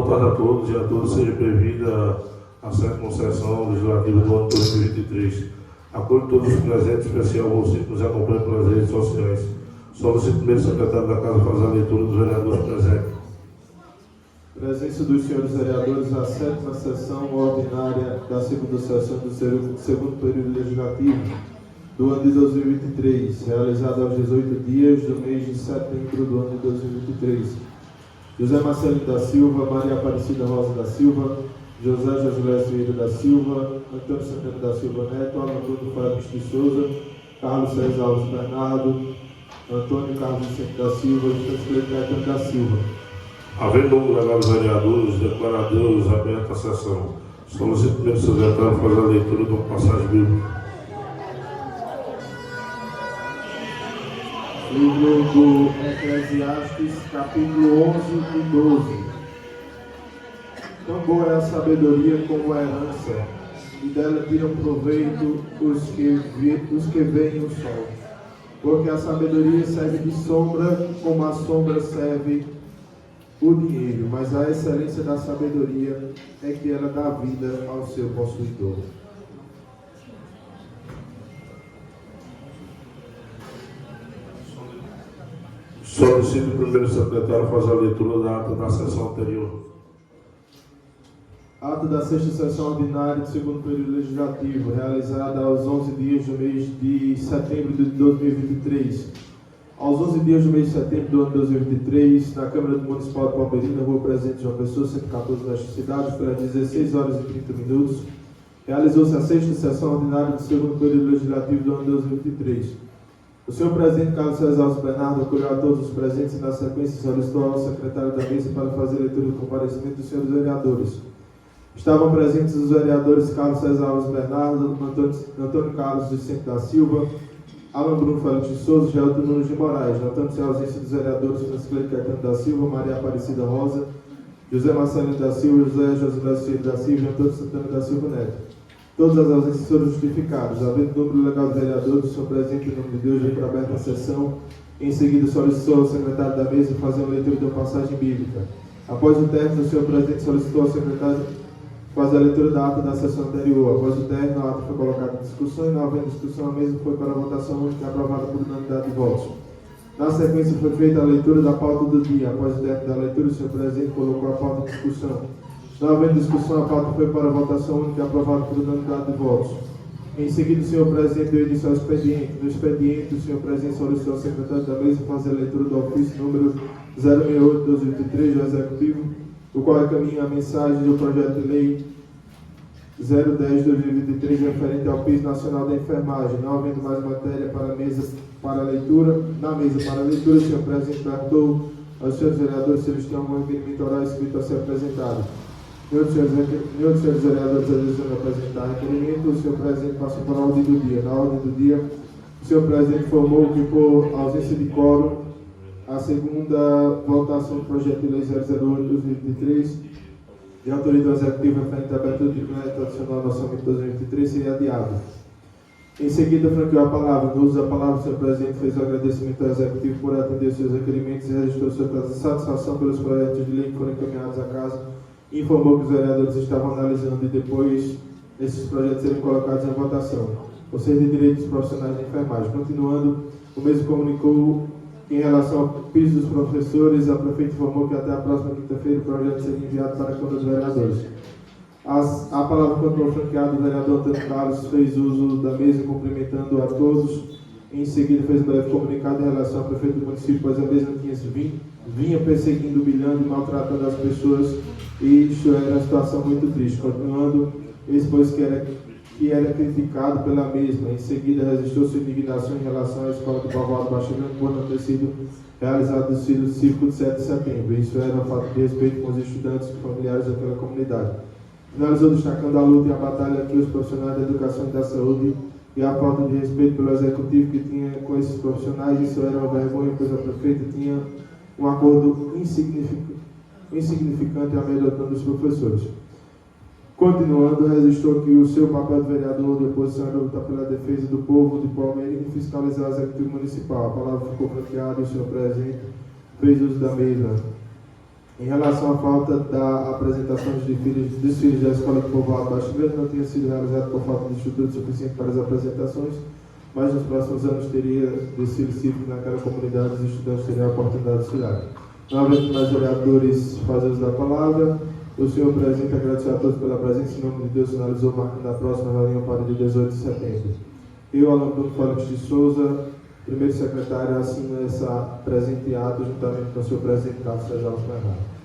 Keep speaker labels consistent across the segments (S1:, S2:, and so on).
S1: boa tarde a todos e a todas. Seja bem-vinda à 7ª sessão legislativa do ano 2023. Acolho todos os presentes, em especial você que nos acompanha pelas redes sociais. Solicito primeiro secretário da Casa fazer a leitura dos vereadores presentes.
S2: Presença dos senhores vereadores à 7ª sessão ordinária da 2ª sessão do segundo período legislativo do ano de 2023, realizada aos 18 dias do mês de setembro do ano de 2023. José Marcelino da Silva, Maria Aparecida Rosa da Silva, José Josilés Vieira da Silva, Antônio Santana da Silva Neto, Antônio Fábio de Souza, Carlos César Alves Bernardo, Antônio Carlos Vicente da Silva e Francisco Caetano da Silva.
S1: Havendo um delegado dos vereadores, declaradores, aberta a sessão. Solicito primeiro secretário fazer a leitura de uma passagem bíblica.
S2: Livro do Eclesiastes, capítulo 11 e 12. Tão boa é a sabedoria como a herança, e dela tiram proveito os que veem o sol. Porque a sabedoria serve de sombra, como a sombra serve o dinheiro, mas a excelência da sabedoria é que ela dá vida ao seu possuidor.
S1: Solicito o primeiro secretário fazer a leitura da ata da sessão anterior.
S2: Ato da 6ª sessão ordinária do segundo período legislativo, realizada aos 11 dias do mês de setembro de 2023. Aos 11 dias do mês de setembro do ano de 2023, na Câmara Municipal de Palmeirina, Rua Presidente João Pessoa, 114, nesta cidade, pelas 16 horas e 30 minutos, realizou-se a 6ª sessão ordinária do segundo período legislativo do ano de 2023. O senhor presidente Carlos César Alves Bernardo acolheu a todos os presentes e, na sequência, solicitou ao secretário da mesa para fazer a leitura do comparecimento dos senhores vereadores. Estavam presentes os vereadores Carlos César Alves Bernardo, Antônio Carlos Vicente da Silva, Alan Bruno Félix de Souza, Gelton Nunes de Moraes, notando-se a ausência dos vereadores Francisco Caetano da Silva, Maria Aparecida Rosa, José Marcelino da Silva, José Josilés da Silva e Antônio Santana da Silva Neto. Todas as ausências foram justificadas. Havendo número legal de vereadores, o senhor presidente, em nome de Deus, já aberta a sessão. Em seguida, solicitou ao secretário da mesa fazer uma leitura de uma passagem bíblica. Após o término, o senhor presidente solicitou ao secretário fazer a leitura da ata da sessão anterior. Após o término, a ata foi colocada em discussão e, não havendo discussão, a mesa foi para a votação única aprovada por unanimidade de votos. Na sequência, foi feita a leitura da pauta do dia. Após o término da leitura, o senhor presidente colocou a pauta em discussão. Não havendo discussão, a pauta foi para a votação única aprovada por unanimidade de votos. Em seguida, o senhor presidente deu início ao expediente. No expediente, o senhor presidente solicitou ao secretário da mesa fazer a leitura do ofício número 068/2023 do Executivo, o qual encaminha a mensagem do projeto de lei 010/2023 referente ao piso nacional da enfermagem. Não havendo mais matéria para a mesa para leitura, o senhor presidente perguntou aos senhores vereadores se eles tinham algum requerimento oral escrito a ser apresentado. Nenhum dos senhores vereadores desejando apresentar requerimento, o senhor presidente passou para a ordem do dia. Na ordem do dia, o senhor presidente informou que, por ausência de quórum, a segunda votação do projeto de lei 008/2023, de autoria do Executivo referente à abertura do Tribunal Tradicional do Orçamento 2023, seria adiada. Em seguida, franqueou a palavra. No uso da palavra, o senhor presidente fez o agradecimento ao Executivo por atender seus requerimentos e registrou sua satisfação pelos projetos de lei que foram encaminhados à Casa. Informou que os vereadores estavam analisando e depois esses projetos serem colocados em votação. Ou seja, de direitos profissionais de enfermagem. Continuando, o mesmo comunicou que, em relação ao piso dos professores, a prefeita informou que até a próxima quinta-feira o projeto seria enviado para a Câmara dos Vereadores. A palavra continuou franqueada, o vereador Antônio Carlos fez uso da mesa, cumprimentando a todos. Em seguida, fez um breve comunicado em relação ao prefeito do município, pois a mesma vinha perseguindo, humilhando e maltratando as pessoas, e isto era uma situação muito triste. Continuando, expôs que era criticado pela mesma. Em seguida, registrou sua indignação em relação à escola do Povoado Baixo Grande por não ter sido realizado o desfile cívico de 7 de setembro. Isso era uma falta de respeito com os estudantes e familiares daquela comunidade. Finalizou destacando a luta e a batalha entre os profissionais da educação e da saúde e a falta de respeito pelo Executivo que tinha com esses profissionais. Isso era uma vergonha, pois a prefeita tinha um acordo insignificante amedrontando os professores. Continuando, registrou que o seu papel de vereador de oposição era lutar pela defesa do povo de Palmeiras e fiscalizar o Executivo Municipal. A palavra ficou franqueada e o senhor presidente fez uso da mesma. Em relação à falta da apresentação dos desfiles da Escola do Povoado Baixo Grande, não tinha sido realizado por falta de estrutura suficiente para as apresentações, mas nos próximos anos teria desfile cívico naquela comunidade e os estudantes teriam a oportunidade de desfilar. Não havendo mais vereadores fazedores da palavra, o senhor presidente agradeceu a todos pela presença, em nome de Deus, finalizou marcando a próxima reunião para o dia 18 de setembro. Eu, Alan Bruno Félix de Souza, primeiro secretário, assino essa presente ato juntamente com o senhor presidente Carlos César Bernardo.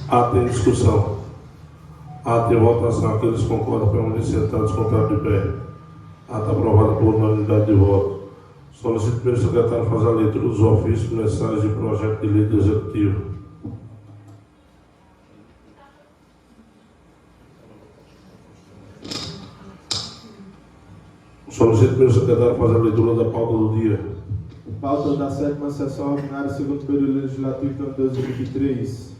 S1: Ato em discussão. Ato em votação. Aqueles que concordam permanecer sentados, contrário de pé. Ato aprovado por unanimidade de voto. Solicito primeiro secretário fazer a leitura dos ofícios, mensagens e projeto de lei do Executivo. Solicito primeiro secretário fazer a leitura da pauta do dia.
S2: Pauta da 7ª sessão ordinária, segundo período legislativo do ano 2023.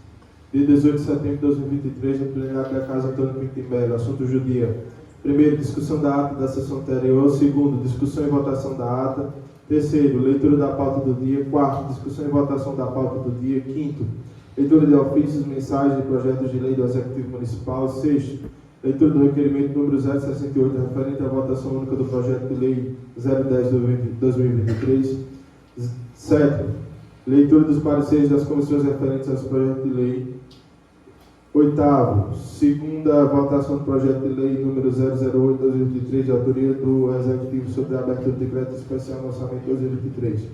S2: Dia 18 de setembro de 2023, no plenário da Casa Antônio Pinto de Melo. Assunto do dia. Primeiro, discussão da ata da sessão anterior. Segundo, discussão e votação da ata. Terceiro, leitura da pauta do dia. Quarto, discussão e votação da pauta do dia. Quinto, leitura de ofícios, mensagens e projetos de lei do Executivo Municipal. Sexto, leitura do requerimento número 068, referente à votação única do projeto de lei 010/2023. Sétimo, leitura dos pareceres das comissões referentes aos projetos de lei. Oitavo, segunda votação do projeto de lei número 008/2023, de autoria do Executivo sobre a abertura do decreto especial no orçamento 2023.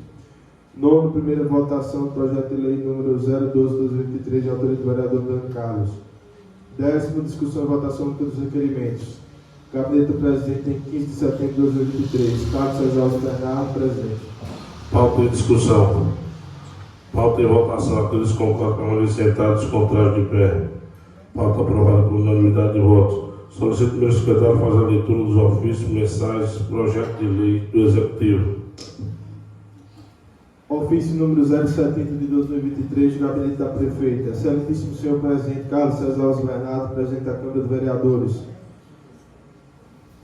S2: Nono, primeira votação do projeto de lei número 012/2023, de autoria do vereador Dan Carlos. Décimo, discussão e votação dos requerimentos. Gabinete do Presidente em 15 de setembro de 2023. Carlos César Bernardo, presidente.
S1: Pauta em discussão. Pauta em votação. Aqueles que concordam permanecer sentados, contrário de pé. Pauta aprovada por unanimidade de votos. Solicito primeiro secretário fazer a leitura dos ofícios, mensagens, projeto de lei do Executivo.
S2: Ofício número 070 de 2023, do Gabinete da Prefeita. Excelentíssimo senhor presidente Carlos César Bernardo, presidente da Câmara de Vereadores.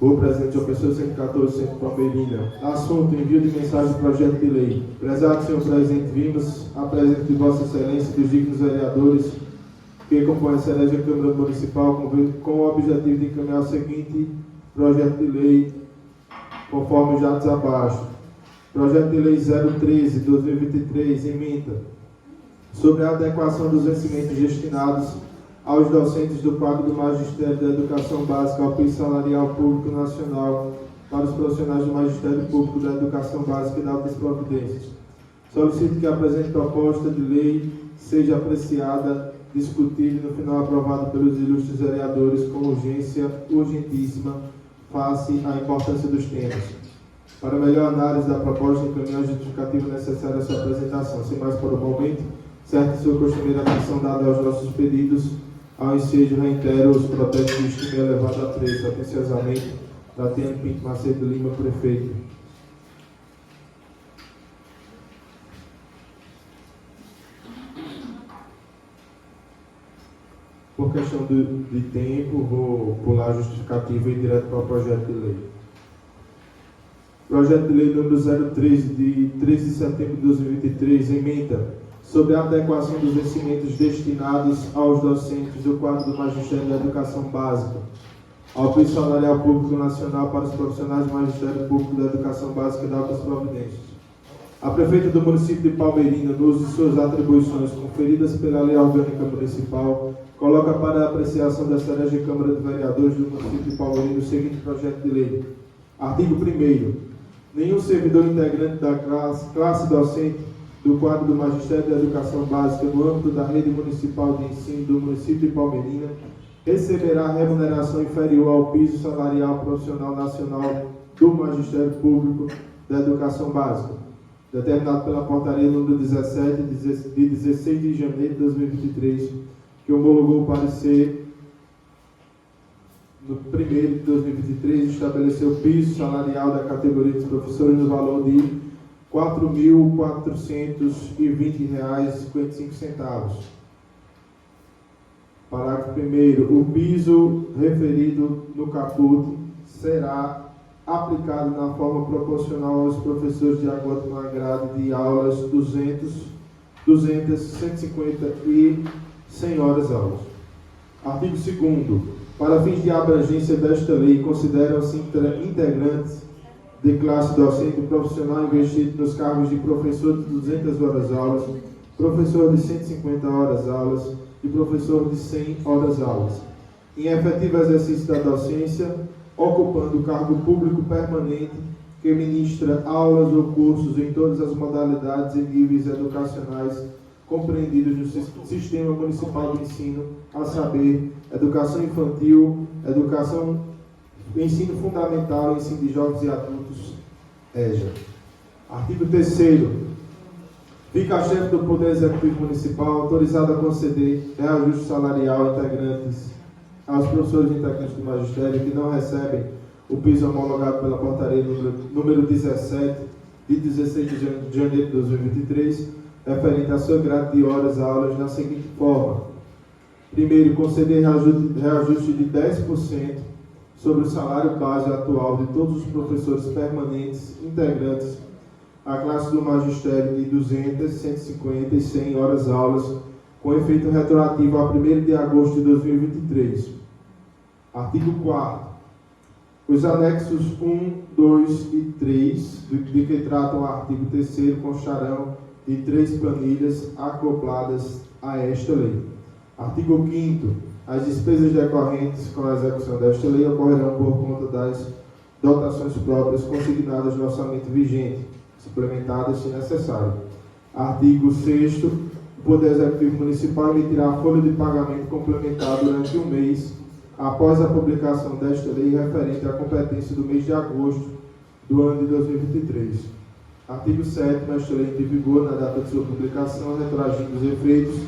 S2: O presidente João Pessoa, 114, Centro Palmeirina. Assunto: envio de mensagem do projeto de lei. Prezado senhor presidente, vimos a presença de Vossa Excelência e dos dignos vereadores que compõem a Celeste Câmara Municipal com o objetivo de encaminhar o seguinte projeto de lei, conforme já abaixo. Projeto de Lei 013 de 2023, emenda sobre a adequação dos vencimentos destinados aos docentes do quadro do Magistério da Educação Básica ao piso salarial público nacional para os profissionais do Magistério Público da Educação Básica e da Altas Providências. Solicito que a presente proposta de lei seja apreciada, discutida e no final aprovada pelos ilustres vereadores com urgência urgentíssima, face à importância dos temas. Para melhor análise da proposta, encaminhar a justificativa necessária à sua apresentação. Sem mais por o momento, certo sua costumeira atenção dada aos nossos pedidos, ao ensejo reitero os protestos de estima elevado a preço. Atenciosamente, Tatiana Pinto Macedo Lima, prefeito. Por questão de tempo, vou pular a justificativa e ir direto para o projeto de lei. Projeto de lei número 013, de 13 de setembro de 2023, emenda sobre a adequação dos vencimentos destinados aos docentes do quadro do Magistério da Educação Básica ao piso salarial público nacional para os profissionais do Magistério Público da Educação Básica e da Altas Providências. A prefeita do município de Palmeirina, no uso de suas atribuições conferidas pela Lei Orgânica Municipal, coloca para a apreciação da Celeste Câmara de Vereadores do município de Palmeirina o seguinte projeto de lei. Artigo 1º. Nenhum servidor integrante da classe docente do quadro do Magistério da Educação Básica no âmbito da rede municipal de ensino do município de Palmeirina receberá remuneração inferior ao piso salarial profissional nacional do Magistério Público da Educação Básica, determinado pela portaria número 17, de 16 de janeiro de 2023, que homologou o parecer no 1º de 2023, estabeleceu o piso salarial da categoria dos professores no valor de R$ 4.420,55. Parágrafo 1º. O piso referido no caput será aplicado na forma proporcional aos professores de acordo com a grade de aulas 200 200, 150 e 100 horas aulas. Artigo 2º. Para fins de abrangência desta lei, consideram-se integrantes de classe docente profissional investido nos cargos de professor de 200 horas aulas, professor de 150 horas aulas e professor de 100 horas aulas, em efetivo exercício da docência, ocupando o cargo público permanente que ministra aulas ou cursos em todas as modalidades e níveis educacionais compreendidos no Sistema Municipal de Ensino, a saber, educação infantil, ensino fundamental, ensino de jovens e adultos, EJA. Artigo 3º. Fica a chefe do Poder Executivo Municipal autorizado a conceder reajuste salarial a integrantes, aos professores integrantes do magistério que não recebem o piso homologado pela portaria número 17, de 16 de janeiro de 2023, referente à sua grade de horas aulas da seguinte forma. Primeiro, conceder reajuste de 10% sobre o salário base atual de todos os professores permanentes integrantes à classe do magistério de 200, 150 e 100 horas aulas, com efeito retroativo a 1º de agosto de 2023. Artigo 4º. Os anexos 1, 2 e 3, de que tratam o artigo 3º, constarão de 3 planilhas acopladas a esta lei. Artigo 5º. As despesas decorrentes com a execução desta lei ocorrerão por conta das dotações próprias consignadas no orçamento vigente, suplementadas se necessário. Artigo 6º. O Poder Executivo Municipal emitirá a folha de pagamento complementar durante um mês após a publicação desta lei referente à competência do mês de agosto do ano de 2023. Artigo 7º. Esta lei entra em vigor na data de sua publicação, retroagindo os efeitos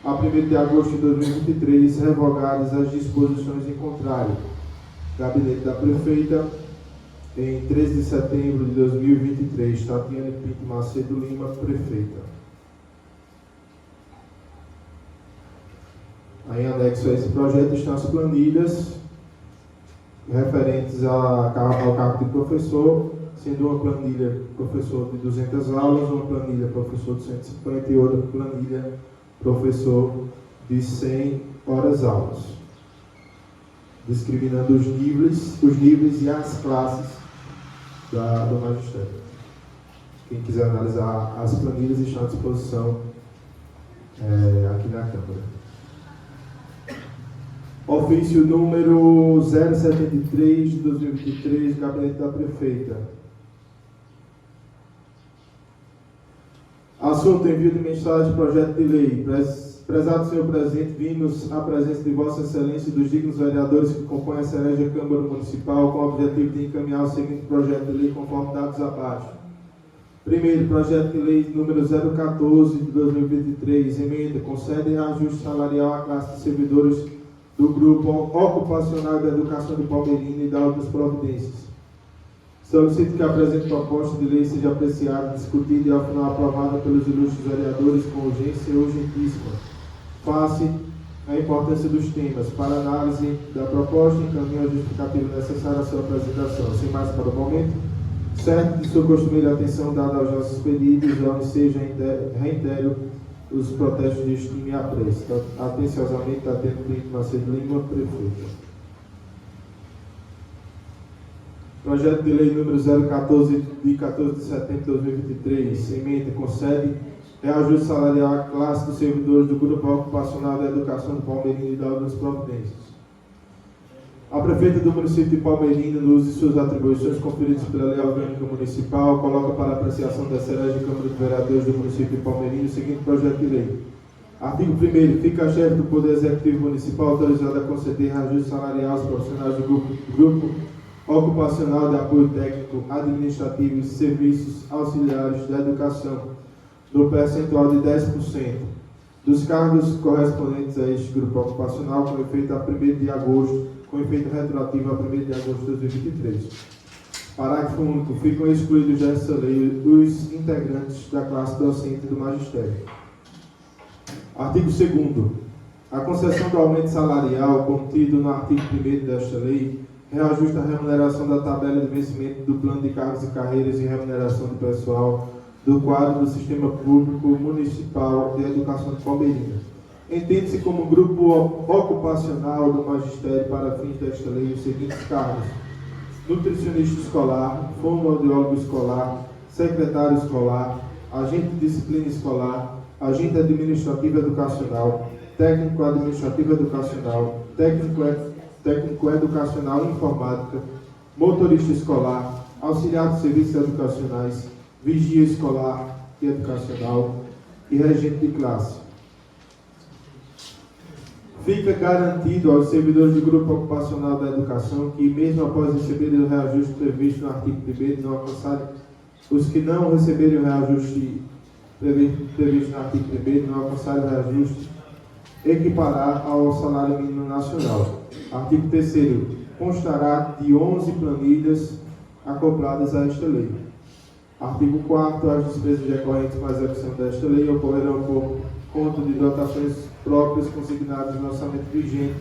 S2: a 1º de agosto de 2023, revogadas as disposições em contrário. Gabinete da Prefeita, em 13 de setembro de 2023. Tatiane Pinto Macedo Lima, Prefeita. Em anexo a esse projeto estão as planilhas referentes ao cargo de professor, sendo uma planilha professor de 200 aulas, uma planilha professor de 150 e outra planilha professor de 100 horas aulas, discriminando os níveis e as classes do magistério. Quem quiser analisar as planilhas estão à disposição aqui na Câmara. Ofício número 073 de 2023, Gabinete da Prefeita. Assunto: envio de mensagem de projeto de lei. Prezado senhor presidente, vimos a presença de Vossa Excelência e dos dignos vereadores que compõem a Cereja Câmara Municipal com o objetivo de encaminhar o seguinte projeto de lei conforme dados abaixo. Primeiro, projeto de lei número 014 de 2023, emenda, concede reajuste salarial à classe de servidores do Grupo Ocupacional da Educação de Palmeirina e da outras providências. Solicito que a presente proposta de lei seja apreciada, discutida e ao final aprovada pelos ilustres vereadores com urgência e urgentíssima, face à importância dos temas. Para análise da proposta, encaminho a justificativa necessária à sua apresentação. Sem mais para o momento, certo de sua costumeira atenção dada aos nossos pedidos, onde seja reitero os protestos de estima e apreço. Atenciosamente, Tatiane Pinto Macedo Lima, Prefeita. Projeto de lei número 014, de 14 de setembro de 2023, emenda, concede reajuste salarial à classe dos servidores do Grupo Ocupacional da Educação de Palmeirina e da outras providências. A Prefeita do município de Palmeirina, no uso de suas atribuições conferidas pela Lei Orgânica Municipal, coloca para apreciação da Cereja Câmara de Vereadores do município de Palmeirina o seguinte projeto de lei. Artigo 1º. Fica a chefe do Poder Executivo Municipal autorizada a conceder reajuste salarial aos profissionais do Grupo Ocupacional de Apoio Técnico, Administrativo e Serviços Auxiliares da Educação, no percentual de 10% dos cargos correspondentes a este grupo ocupacional, com efeito a 1º de agosto, com efeito retroativo a 1º de agosto de 2023. Parágrafo único. Ficam excluídos desta lei os integrantes da classe docente do magistério. Artigo 2º. A concessão do aumento salarial contido no artigo 1º desta lei reajusta a remuneração da tabela de vencimento do plano de cargos e carreiras e remuneração do pessoal do quadro do Sistema Público Municipal de Educação de Palmeirinha. Entende-se como grupo ocupacional do magistério para fins desta lei os seguintes cargos: nutricionista escolar, fonoaudiólogo escolar, secretário escolar, agente de disciplina escolar, agente administrativo educacional, técnico administrativo educacional, técnico educacional e informática, motorista escolar, auxiliar de serviços educacionais, vigia escolar e educacional e regente de classe. Fica garantido aos servidores do Grupo Ocupacional da Educação que, mesmo após receberem o reajuste previsto no artigo 1º, não alcançarem os que não receberem o reajuste previsto no artigo 1º, não alcançarem o reajuste, equiparar ao salário mínimo nacional. Artigo 3º. Constará de 11 planilhas acopladas a esta lei. Artigo 4º. As despesas decorrentes com a execução desta lei ocorrerão por conta de dotações próprias consignadas no orçamento vigente,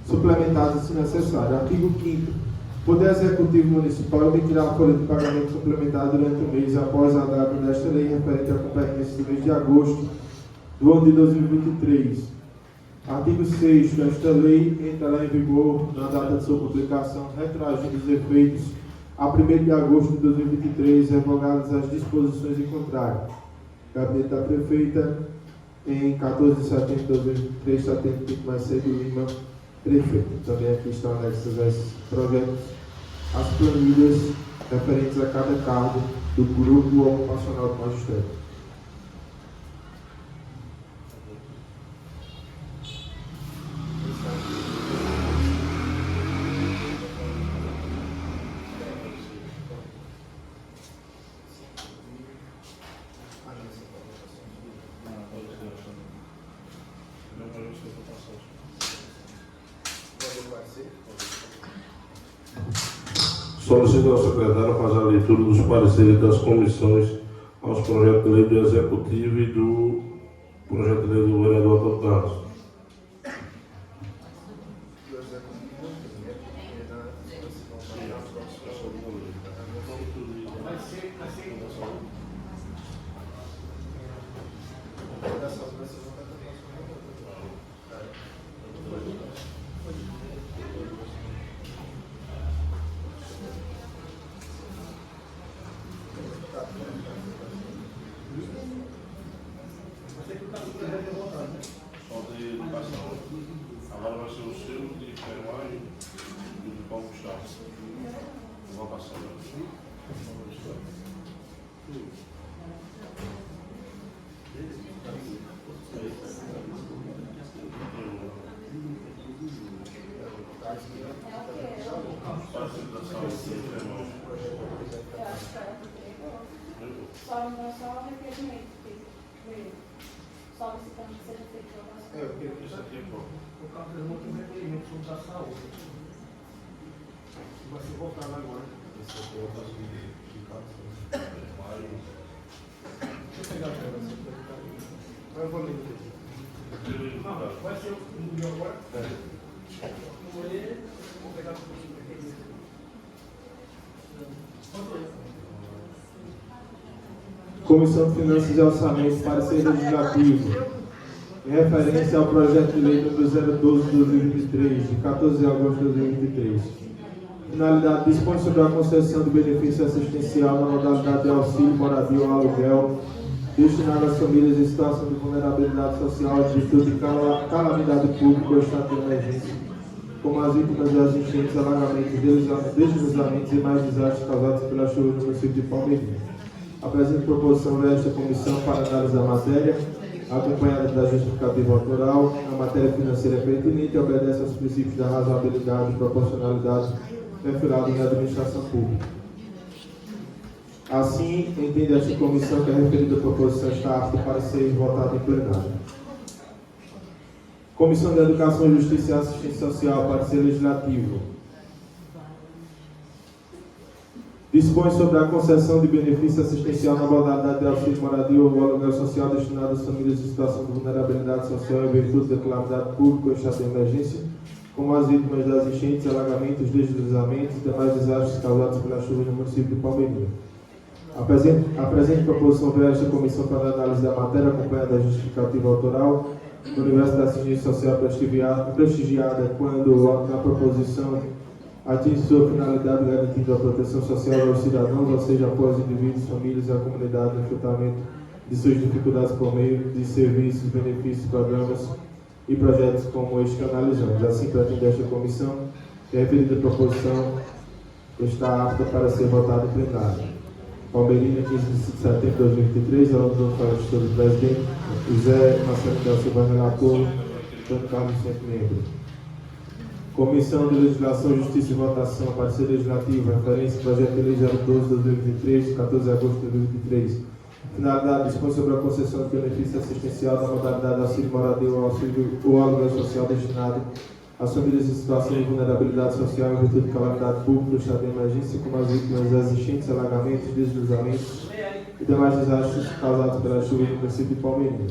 S2: suplementadas se necessário. Artigo 5º. O Poder Executivo Municipal emitirá a folha de pagamento complementar durante o mês após a data desta lei referente à competência do mês de agosto do ano de 2023. Artigo 6º. Esta lei entrará em vigor na data de sua publicação, retroagindo os efeitos a 1º de agosto de 2023, revogadas as disposições em contrário. Gabinete da Prefeita, em 14 de setembro de 2023, Satélite Pico mais cedo Lima, Prefeito. Também aqui estão anexos a esses projetos as planilhas referentes a cada cargo do Grupo Ocupacional do Magistério.
S1: Solicito ao secretário fazer a leitura dos pareceres das comissões aos projetos de lei do Executivo e do projeto de lei do vereador Antônio Carlos.
S3: Agora vai ser o seu de enfermagem e de Paulo Gustavo. Vou passar.
S4: Só requerimento. Solicitando que seja feito
S5: o carro de remoto é um requerimento sobre a saúde. Vai ser voltado agora. Esse aqui é o caso de carro. Deixa eu pegar a tela. Eu vou ler aqui. Não, vai ser o número agora? Vou ler, vou pegar o requerimento.
S2: Comissão de Finanças e Orçamento, parecer legislativo, em referência ao projeto de lei número 012/2023, de 14 de agosto de 2023. Finalidade: dispõe sobre a concessão de benefício assistencial na modalidade de auxílio, moradia ou aluguel, destinado às famílias em situação de vulnerabilidade social em virtude de calamidade pública ou estado de emergência, como as vítimas das enchentes, alagamentos, deslizamentos e mais desastres causados pelas chuvas no município de Palmeirinha. Apresento proposição desta comissão para análise da matéria, acompanhada da justificativa autoral. A matéria financeira é pertinente e obedece aos princípios da razoabilidade e proporcionalidade referidos em administração pública. Assim, entende esta comissão que a referida proposição está apta para ser votada em plenário. Comissão de Educação, Justiça e Assistência Social, parecer legislativo. Dispõe sobre a concessão de benefício assistencial na modalidade de auxílio moradia ou aluguel social destinado às famílias em situação de vulnerabilidade social em virtude da calamidade pública ou estado de emergência, como as vítimas das enchentes, alagamentos, deslizamentos e demais desastres causados pelas chuvas no município de Palmeirinha. A presente proposição veio a esta comissão para análise da matéria, acompanhada da justificativa autoral, no universo da assistência social prestigiada quando a proposição atinge sua finalidade garantindo a proteção social aos cidadãos, ou seja, após indivíduos, famílias e a comunidade no enfrentamento de suas dificuldades por meio de serviços, benefícios, programas e projetos como este que analisamos. Assim, pretende esta comissão que a referida proposição está apta para ser votada em plenário. Palmeirina, 15 de setembro de 2023, ao do Fala do Presidente, José Marcelo Del Silva, relator, Antônio Carlos Centro, membro. Comissão de Legislação, Justiça e Votação, Parecer Legislativo, referência Projeto de Lei 012/2023, 14 de agosto de 2023. Finalidade, dispõe sobre a concessão de benefício assistencial da modalidade auxílio moradia ou aluguel social destinado às famílias em situação de vulnerabilidade social em virtude de calamidade pública, estado de emergência, como as vítimas existentes, alagamentos, deslizamentos e demais desastres causados pela chuva no município de Palmeirinha.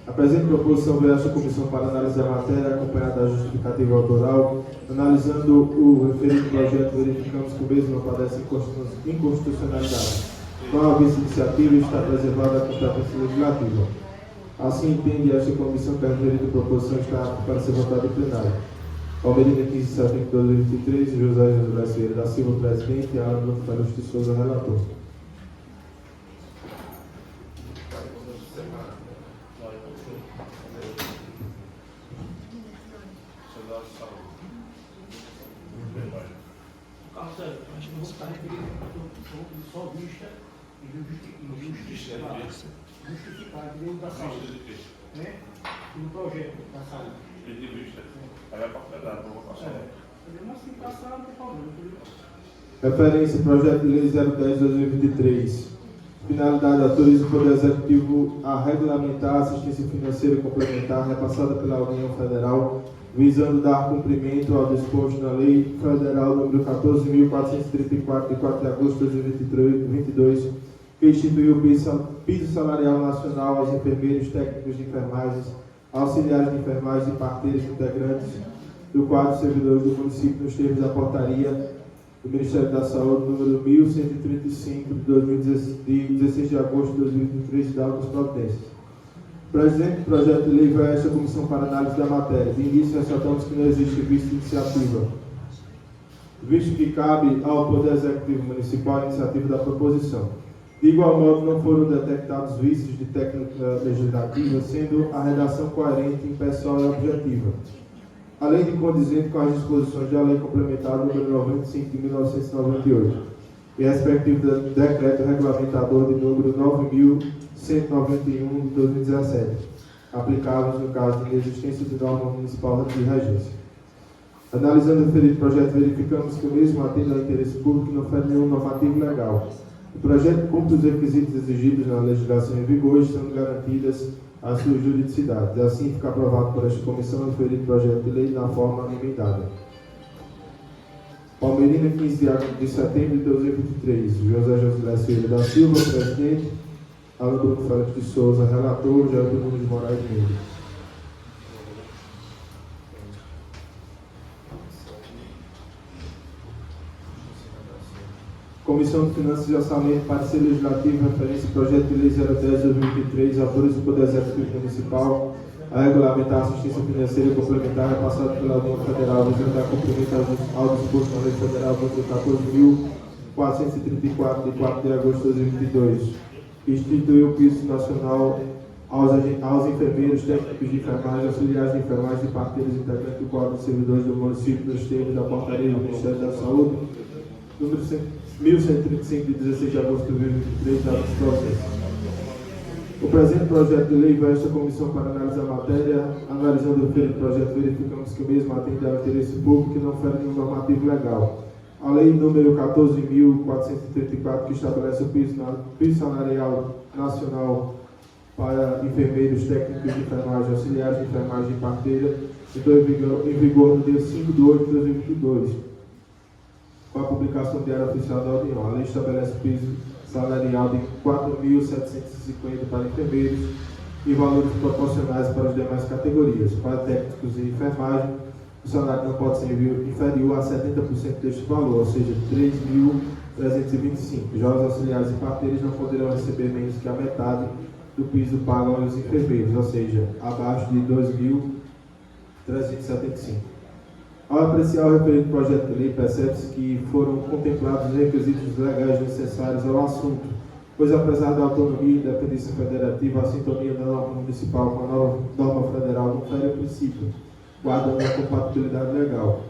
S2: A presente proposição veio a esta comissão para análise da matéria, acompanhada da justificativa autoral. Analisando o referido projeto, verificamos que o mesmo não padece inconstitucionalidade. Não há vice-iniciativa e está preservada a competência legislativa. Assim entende esta comissão que a referida proposição está apta para ser votada em plenário. Palmeirina, 15 de setembro de 2023, José Vieira da Silva, presidente, e Alan Lúcio de Souza, relator.
S5: Marcelo, acho que eu vou estar referindo só vista e justificar dentro da saúde, né? No projeto da saúde.
S3: De vista. Aí vai para o plenário, não vou passar.
S5: Podemos assim passar, não tem problema.
S2: Referência, projeto de lei 010/2023. Finalidade, autoriza o Poder Executivo a regulamentar a assistência financeira complementar repassada pela União Federal, visando dar cumprimento ao disposto na Lei Federal nº 14.434, de 4 de agosto de 2022, que instituiu o piso salarial nacional aos enfermeiros, técnicos de enfermagem, auxiliares de enfermagem e parteiros integrantes do quadro de servidores do município nos termos da portaria do Ministério da Saúde, número 1135, de 16 de agosto de 2023, de datas providências. Presente projeto de lei vai a esta comissão para análise da matéria. De início, ressaltamos que não existe vice-iniciativa, visto que cabe ao Poder Executivo Municipal a iniciativa da proposição. De igual modo, não foram detectados vícios de técnica legislativa, sendo a redação coerente, impessoal e objetiva, além de condizente com as disposições da Lei Complementar nº 95 de 1998 e respectivo decreto regulamentador de número 9.191 de 2017, aplicáveis no caso de inexistência de norma municipal de regência. Analisando o referido projeto, verificamos que o mesmo atende ao interesse público e não fere nenhum normativo legal. O projeto cumpre os requisitos exigidos na legislação em vigor, estando garantidas as suas juridicidades. Assim, fica aprovado por esta comissão o referido projeto de lei na forma amendada. Palmeirina, 15 de setembro de 2023. José Vieira da Silva, presidente. Alan Bruno Félix de Souza, relator. Geraldo Nunes de Moraes, membro. Comissão de Finanças e Orçamento, Parecer Legislativo, referência projeto de lei 010/2023, autoriza o Poder Executivo Municipal a regulamentar a assistência financeira complementar repassada pela União Federal, visando dar cumprimento ao disposto na Lei Federal número 14.434, de 4 de agosto de 2022. Instituiu o piso nacional aos enfermeiros, técnicos de enfermagem, auxiliares de enfermagem e parteiros integrantes do quadro de servidores do município nos termos da portaria do Ministério da Saúde, número 1135, de 16 de agosto de 2023, dados processos. O presente projeto de lei vai a esta comissão para analisar a matéria. Analisando o referido projeto, verificamos que o mesmo atende ao interesse público e não fere nenhum normativo legal. A lei número 14.434, que estabelece o piso salarial nacional para enfermeiros, técnicos de enfermagem, auxiliares de enfermagem e parteira, entrou em vigor no dia 5 de 8 de 2022, com a publicação diária oficial da União. A lei estabelece o piso salarial de 4.750 para enfermeiros e valores proporcionais para as demais categorias. Para técnicos de enfermagem, o salário não pode ser inferior a 70% deste valor, ou seja, R$ 325. Já os auxiliares e parteiros não poderão receber menos que a metade do piso pago aos enfermeiros, ou seja, abaixo de 2.375. Ao apreciar o referido projeto de lei, percebe-se que foram contemplados os requisitos legais necessários ao assunto, pois apesar da autonomia e independência federativa, a sintonia da norma municipal com a nova norma federal não fere o princípio, guardando a compatibilidade legal.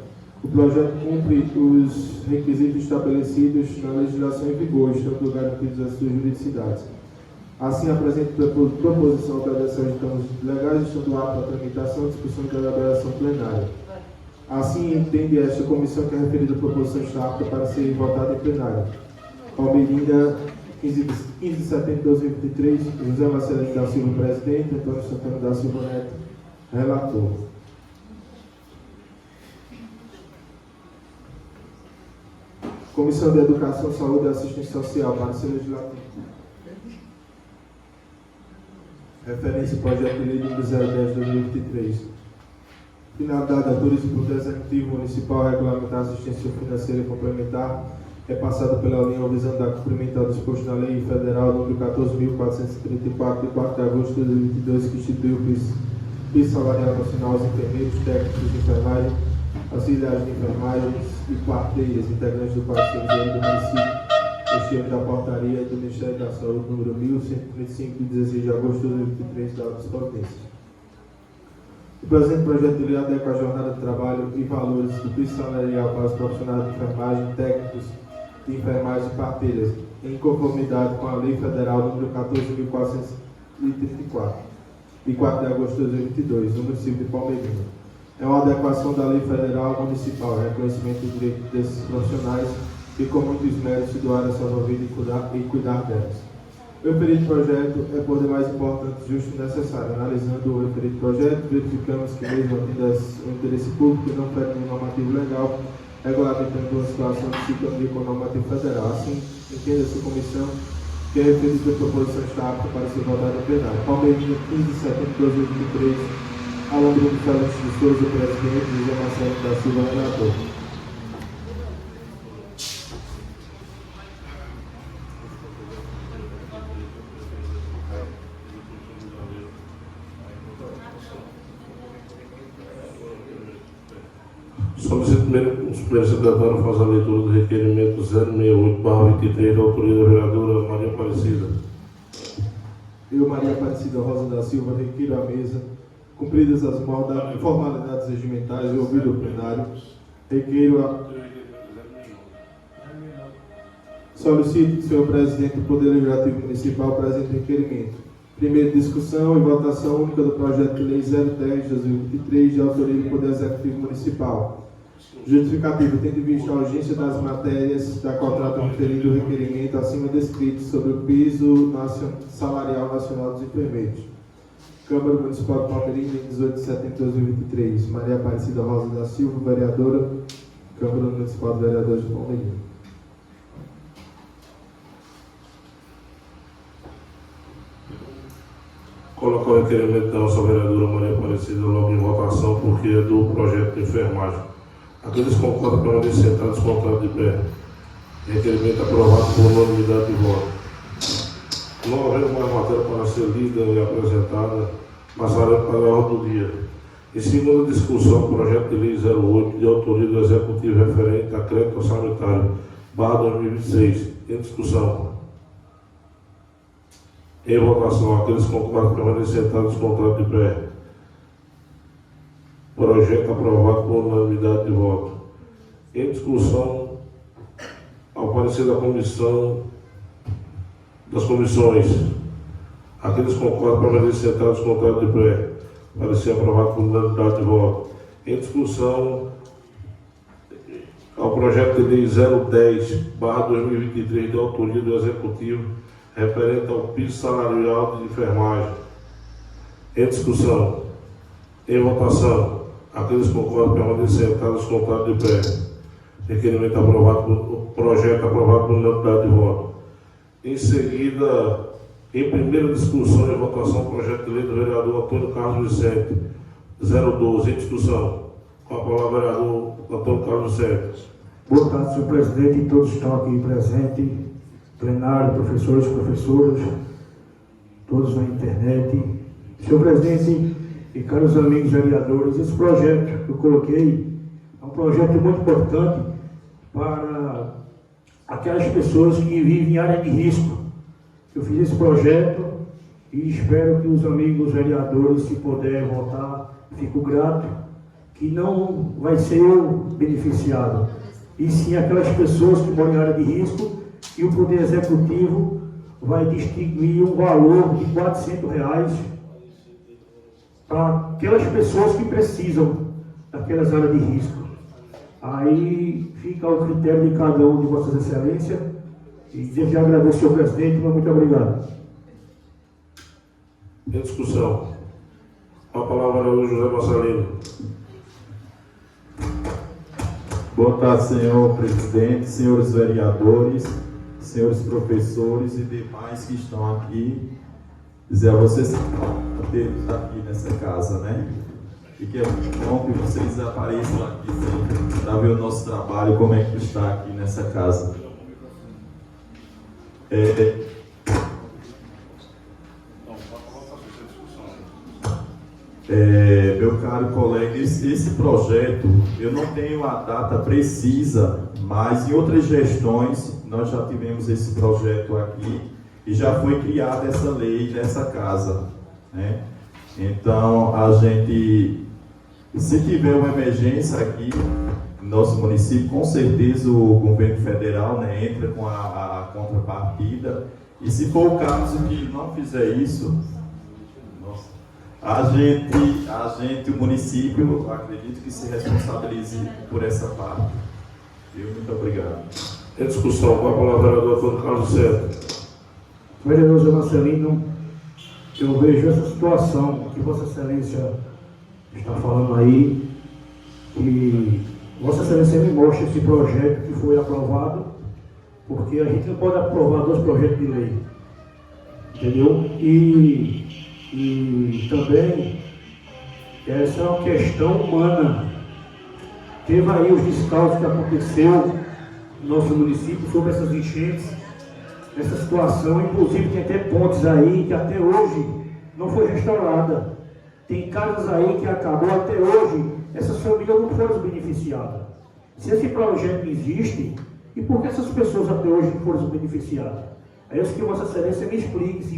S2: O projeto cumpre os requisitos estabelecidos na legislação em vigor, estando garantidos as suas juridicidades. Assim, apresento proposição de adeção de termos legais, estando apto à tramitação, discussão e deliberação plenária. Assim, entende esta comissão que a referida proposição está apta para ser votada em plenário. Palmeirinha, 15 de setembro de 2023, José Marcelino da Silva, presidente, Antônio Santana da Silva Neto, relator. Comissão de Educação, Saúde e Assistência Social, parecer legislativo. Referência ao projeto de lei número 010/2023. Finalidade, autoriza o Poder Executivo Municipal a regulamentar a assistência financeira complementar repassada pela União visando dar cumprimento ao disposto na Lei Federal número 14.434, de 4 de agosto de 2022, que instituiu o piso salarial nacional aos enfermeiros, técnicos de enfermagem, auxiliares de enfermagem e parteiras, integrantes do Conselho do município, este da portaria do Ministério da Saúde número 1135, de 16 de agosto de 2023, da Providência. O presente projeto de lei adequa a jornada de trabalho e valores do piso salarial para os profissionais de enfermagem, técnicos de enfermagem e parteiras, em conformidade com a Lei Federal número 14.434, de 4 de agosto de 2022, no município de Palmeirinha. É uma adequação da Lei Federal Municipal, reconhecimento do direito desses profissionais que, com muitos méritos, se doaram a sua vida e cuidar delas. O referido projeto é, por demais, importante, justo e necessário. Analisando o referido projeto, verificamos que, mesmo atendendo o interesse público, não fere nenhum normativo legal, regulamentando uma situação de sintonia com o normativo federal. Assim, entenda-se a comissão que a referida proposição está apta para ser votada em plenário. Palmeirinha, 15 de setembro de 2023, Alain Bruno Félix de Souza, presidente, José Marcelo da Silva, relator.
S1: Solicito o primeiro secretário fazer a leitura do requerimento 068/23 da autoria da vereadora Maria Aparecida.
S2: Eu, Maria Aparecida Rosa da Silva, requiro à mesa, cumpridas as formalidades regimentais e ouvido o plenário, solicito, senhor presidente do Poder Legislativo Municipal, o presente requerimento. Primeira discussão e votação única do projeto de lei 010/2023, de autoria do Poder Executivo Municipal. Justificativo, tendo em vista a urgência das matérias da contrata referido o requerimento acima descrito sobre o piso salarial nacional dos enfermeiros. Câmara Municipal de Palmeirinha, 18 de setembro de 2023. Maria Aparecida Rosa da Silva, vereadora, Câmara Municipal de Vereadores de Palmeirinha.
S1: Colocar o requerimento da nossa vereadora Maria Aparecida logo em votação, porque é do projeto de enfermagem. Aqueles que concordam permanecer sentados, contrato de pé. Requerimento aprovado por unanimidade de voto. Não havendo mais matéria para ser lida e apresentada, passaremos para a ordem do dia. Em segunda discussão, projeto de lei 08, de autoria do Executivo referente a crédito orçamentário, /2026. Em discussão. Em votação, aqueles que concordam permanecer sentados, contrato de pé. Projeto aprovado por unanimidade de voto. Em discussão, ao parecer da comissão, das comissões, aqueles que concordam permanecer sentados, contrato de pé. Parecer aprovado por unanimidade de voto. Em discussão, ao projeto de lei 010/2023, de autoria do Executivo, referente ao piso salarial de enfermagem. Em discussão. Em votação. Aqueles que concordam permanecer sentados, contrato de pé. Requerimento aprovado, projeto aprovado por unanimidade de voto. Em seguida, em primeira discussão e votação, projeto de lei do vereador Antônio Carlos Vicente, 012. Em discussão. Com a palavra, vereador Antônio Carlos Vicente.
S6: Boa tarde, senhor presidente e todos que estão aqui presentes, plenário, professores, professoras, todos na internet. Senhor presidente e caros amigos vereadores, esse projeto que eu coloquei é um projeto muito importante para aquelas pessoas que vivem em área de risco. Eu fiz esse projeto e espero que os amigos vereadores, se puderem votar, fico grato, que não vai ser eu beneficiado, e sim aquelas pessoas que moram em área de risco, e o Poder Executivo vai distribuir um valor de R$400 para aquelas pessoas que precisam daquelas áreas de risco. Aí fica ao critério de cada um de Vossas Excelências, e desde agradeço, senhor presidente, muito obrigado.
S1: Em discussão. A palavra é o José Marcelino.
S7: Boa tarde, senhor presidente, senhores vereadores, senhores professores e demais que estão aqui. Dizer a vocês que estar aqui nessa casa, né? E que é bom que vocês apareçam aqui sempre para ver o nosso trabalho, como é que está aqui nessa casa. Meu caro colega, esse projeto, eu não tenho a data precisa, mas em outras gestões nós já tivemos esse projeto aqui e já foi criada essa lei nessa casa, né? Então, a gente, se tiver uma emergência aqui no nosso município, com certeza o governo federal, né, entra com a contrapartida, e se for o caso que não fizer isso, a gente, o município, acredito que se responsabilize por essa parte. Muito obrigado.
S1: Em discussão, com a palavra do Dr. Carlos Certo.
S6: Vereador José Marcelino, eu vejo essa situação que Vossa Excelência está falando aí, que Vossa Excelência me mostra esse projeto que foi aprovado, porque a gente não pode aprovar 2 projetos de lei, entendeu? E também, essa é uma questão humana. Teve aí os descalços que aconteceu no nosso município sobre essas enchentes, essa situação. Inclusive tem até pontes aí que até hoje não foi restaurada. Tem casas aí que acabou até hoje, essas famílias não foram beneficiadas. Se esse projeto existe, e por que essas pessoas até hoje não foram beneficiadas? É isso que Vossa Excelência me explique se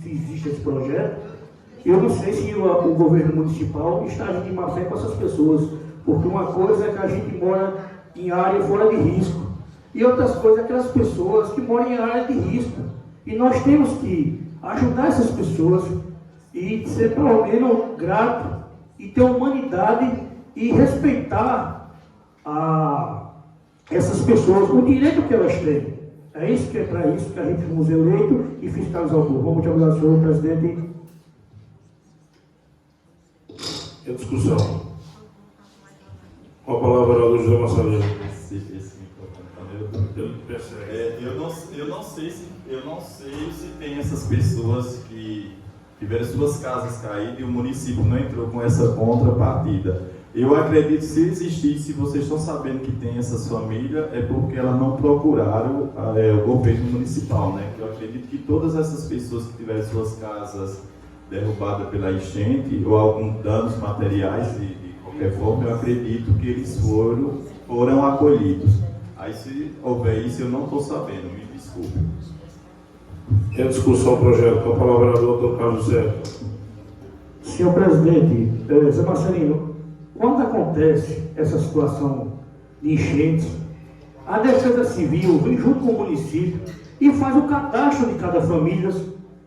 S6: existe esse projeto. Eu não sei se o governo municipal está agindo de má fé com essas pessoas, porque uma coisa é que a gente mora em área fora de risco, e outras coisas é aquelas pessoas que moram em área de risco. E nós temos que ajudar essas pessoas e ser pelo menos grato e ter humanidade e respeitar essas pessoas, o direito que elas têm. É isso que é para isso que a gente fomos eleitos e fiscalizar o povo. Muito obrigado, senhor presidente.
S1: Em discussão. Com a palavra do José Marcelino. Ele persegue.
S7: Eu não sei se tem essas pessoas que tiveram suas casas caídas e o município não entrou com essa contrapartida. Eu acredito que se existisse, vocês estão sabendo que tem essas famílias, é porque elas não procuraram o governo municipal, né? Eu acredito que todas essas pessoas que tiveram suas casas derrubadas pela enchente ou alguns danos materiais de qualquer forma, eu acredito que eles foram acolhidos. Aí se houver isso, eu não estou sabendo, me desculpe.
S1: Em discussão, projeto, com a palavra do Dr. Carlos Certo.
S6: Senhor presidente, Zé Marcelino, quando acontece essa situação de enchentes, a Defesa Civil vem junto com o município e faz o cadastro de cada família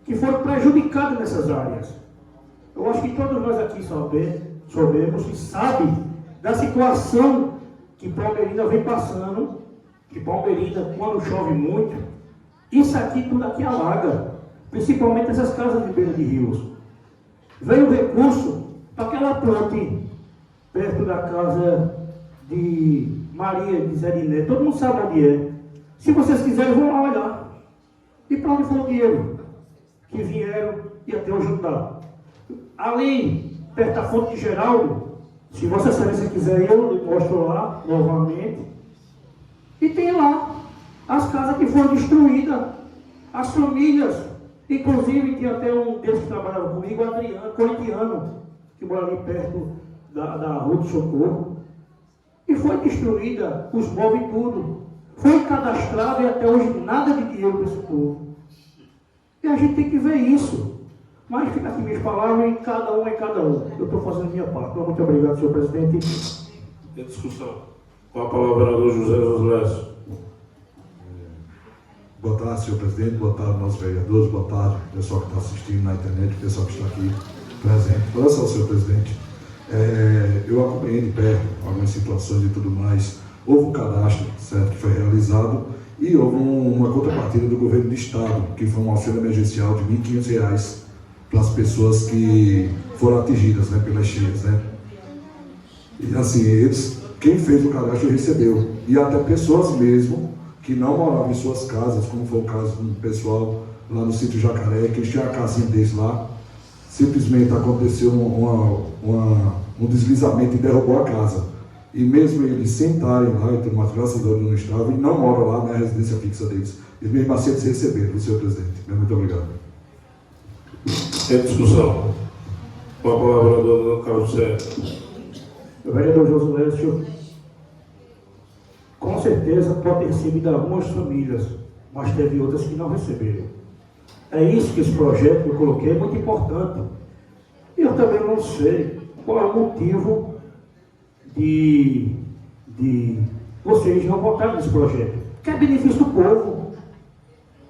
S6: que foram prejudicadas nessas áreas. Eu acho que todos nós aqui sabemos e sabem da situação que Palmeirina vem passando, que Palmeirina, quando chove muito, isso aqui, tudo aqui alaga, principalmente essas casas de beira de rios. Veio recurso para aquela planta perto da casa de Maria de Zeriné, todo mundo sabe onde é. Se vocês quiserem, vão lá olhar. E para onde foi o dinheiro que vieram e até hoje não dá? Ali, perto da fonte de Geraldo, se Vossa Excelência quiser, eu mostro lá novamente. E tem lá as casas que foram destruídas, as famílias. Inclusive, tinha até um deles que trabalhava comigo, o Adriano, corintiano, que mora ali perto da Rua do Socorro. E foi destruída, os móveis e tudo. Foi cadastrado e até hoje nada de dinheiro para esse povo. E a gente tem que ver isso. Mas fica aqui minhas palavras, em cada um é cada um. Eu estou fazendo a minha parte. Muito obrigado, senhor presidente.
S1: Em discussão. Com a palavra, o vereador José Josilésio.
S8: Boa tarde, senhor presidente. Boa tarde, nossos vereadores. Boa tarde, pessoal que está assistindo na internet, o pessoal que está aqui presente. Olha só, senhor presidente. Eu acompanhei de perto algumas situações e tudo mais. Houve um cadastro, certo, que foi realizado, e houve uma contrapartida do governo do estado, que foi um auxílio emergencial de R$ 1.500 para as pessoas que foram atingidas, né, pelas cheias, né? E assim, quem fez o cadastro recebeu. E até pessoas mesmo que não moravam em suas casas, como foi o caso do pessoal lá no sítio Jacaré, que tinha a casinha deles lá, simplesmente aconteceu um deslizamento e derrubou a casa. E mesmo eles sentarem lá, e tudo mais, graças a Deus não estavam, e não moram lá na residência fixa deles. E mesmo assim eles receberam, senhor presidente. Muito obrigado.
S1: Em discussão. Com a palavra, o vereador Carlos Sérgio.
S6: O vereador Josilésio, com certeza pode ter recebido algumas famílias, mas teve outras que não receberam. É isso que esse projeto que eu coloquei é muito importante. E eu também não sei qual é o motivo de vocês não votarem nesse projeto, que é benefício do povo.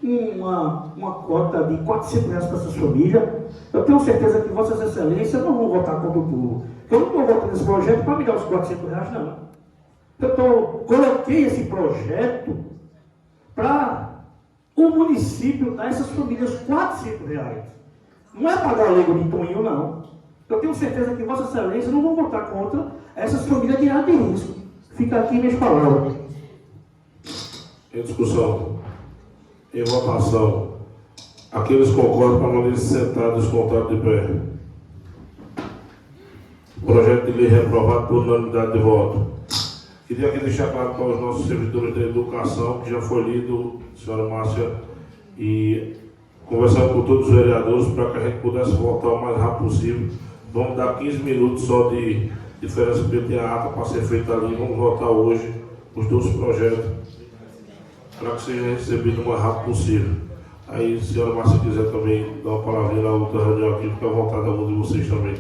S6: Uma cota de R$ 400 para essas famílias. Eu tenho certeza que Vossas Excelências não vão votar contra o povo. Eu não estou votando nesse projeto para me dar os R$ 400, não. Eu coloquei esse projeto para o município dar a essas famílias R$ 400. Não é pagar a lei de Toninho, não. Eu tenho certeza que Vossas Excelências não vão votar contra essas famílias de alto risco. Fica aqui minhas palavras.
S1: Em discussão. Em votação. Aqueles que concordam permaneçam sentados e contados de pé. O projeto de lei reprovado por unanimidade de voto. Queria aqui deixar claro para os nossos servidores da educação, que já foi lido, senhora Márcia, e conversando com todos os vereadores para que a gente pudesse votar o mais rápido possível. Vamos dar 15 minutos só de diferença, porque tem a ata para ser feita ali. Vamos votar hoje os 12 projetos para que seja recebido o mais rápido possível. Aí, se a senhora Márcia quiser também dar uma palavrinha na outra reunião aqui, fica à vontade, algum de vocês também.